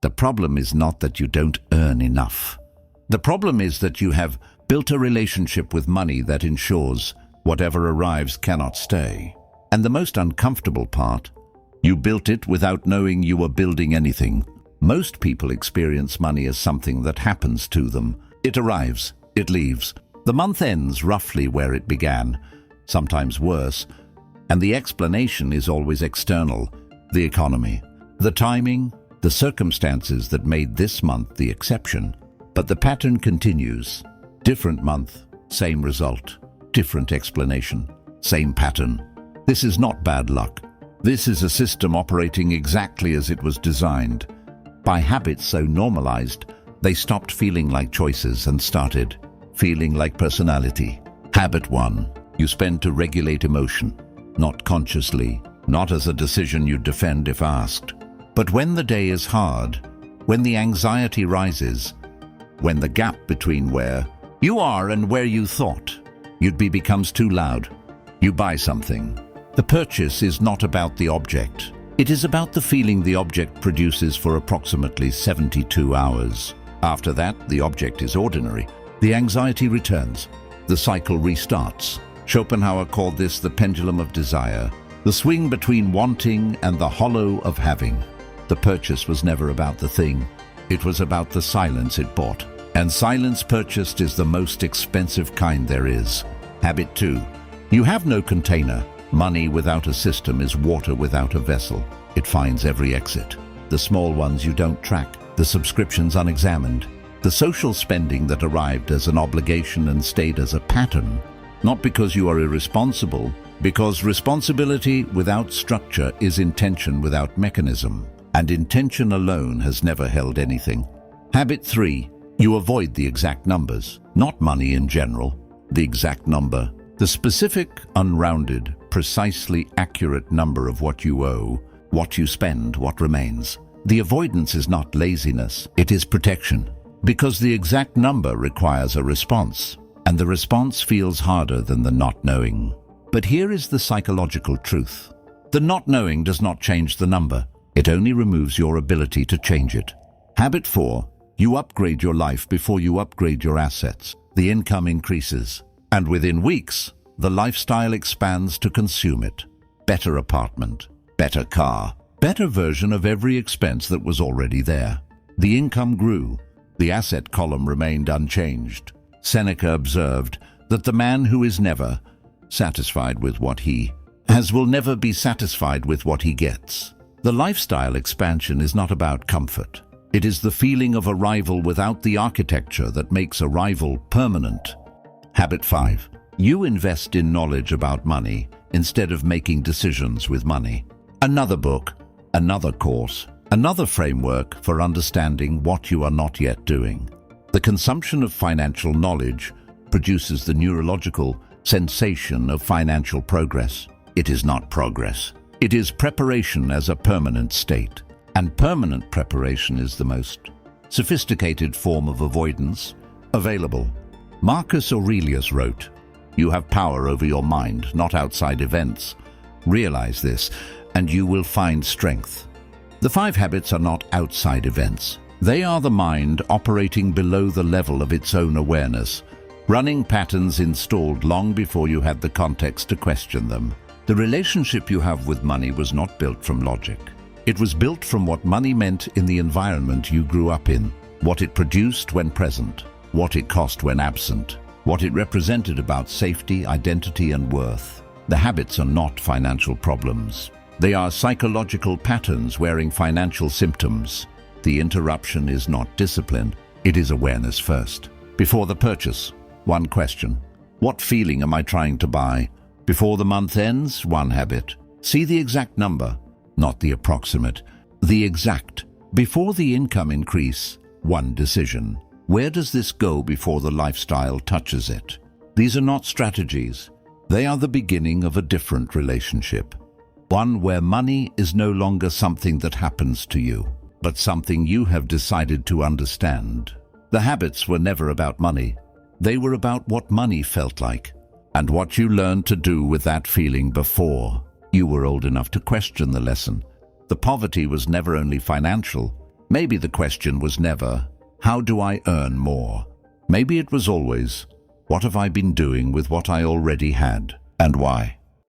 The problem is not that you don't earn enough. The problem is that you have built a relationship with money that ensures whatever arrives cannot stay. And the most uncomfortable part, you built it without knowing you were building anything. Most people experience money as something that happens to them. It arrives, it leaves. The month ends roughly where it began, sometimes worse, and the explanation is always external: the economy, the timing, the circumstances that made this month the exception. But the pattern continues. Different month, same result. Different explanation, same pattern. This is not bad luck. This is a system operating exactly as it was designed. By habits so normalized, they stopped feeling like choices and started feeling like personality. Habit 1. You spend to regulate emotion, not consciously, not as a decision you defend if asked. But when the day is hard, when the anxiety rises, when the gap between where you are and where you thought you'd be becomes too loud, you buy something. The purchase is not about the object. It is about the feeling the object produces for approximately 72 hours. After that, the object is ordinary. The anxiety returns. The cycle restarts. Schopenhauer called this the pendulum of desire, the swing between wanting and the hollow of having. The purchase was never about the thing. It was about the silence it bought. And silence purchased is the most expensive kind there is. Habit 2. You have no container. Money without a system is water without a vessel. It finds every exit. The small ones you don't track, the subscriptions unexamined, the social spending that arrived as an obligation and stayed as a pattern. Not because you are irresponsible, because responsibility without structure is intention without mechanism. And intention alone has never held anything. Habit 3. You avoid the exact numbers. Not money in general. The exact number. The specific, unrounded, precisely accurate number of what you owe, what you spend, what remains. The avoidance is not laziness, it is protection. Because the exact number requires a response, and the response feels harder than the not knowing. But here is the psychological truth. The not knowing does not change the number. It only removes your ability to change it. Habit 4. You upgrade your life before you upgrade your assets. The income increases, and within weeks, the lifestyle expands to consume it. Better apartment, better car, better version of every expense that was already there. The income grew. The asset column remained unchanged. Seneca observed that the man who is never satisfied with what he has will never be satisfied with what he gets. The lifestyle expansion is not about comfort. It is the feeling of arrival without the architecture that makes arrival permanent. Habit 5. You invest in knowledge about money instead of making decisions with money. Another book, another course, another framework for understanding what you are not yet doing. The consumption of financial knowledge produces the neurological sensation of financial progress. It is not progress. It is preparation as a permanent state. And permanent preparation is the most sophisticated form of avoidance available. Marcus Aurelius wrote, "You have power over your mind, not outside events. Realize this, and you will find strength." The 5 habits are not outside events. They are the mind operating below the level of its own awareness, running patterns installed long before you had the context to question them. The relationship you have with money was not built from logic. It was built from what money meant in the environment you grew up in, what it produced when present, what it cost when absent, what it represented about safety, identity, and worth. The habits are not financial problems. They are psychological patterns wearing financial symptoms. The interruption is not discipline, it is awareness first. Before the purchase, one question. What feeling am I trying to buy? Before the month ends, one habit. See the exact number, not the approximate. The exact. Before the income increase, one decision. Where does this go before the lifestyle touches it? These are not strategies. They are the beginning of a different relationship. One where money is no longer something that happens to you, but something you have decided to understand. The habits were never about money. They were about what money felt like, and what you learned to do with that feeling before you were old enough to question the lesson. The poverty was never only financial, Maybe the question was never, how do I earn more? Maybe it was always, what have I been doing with what I already had, and why?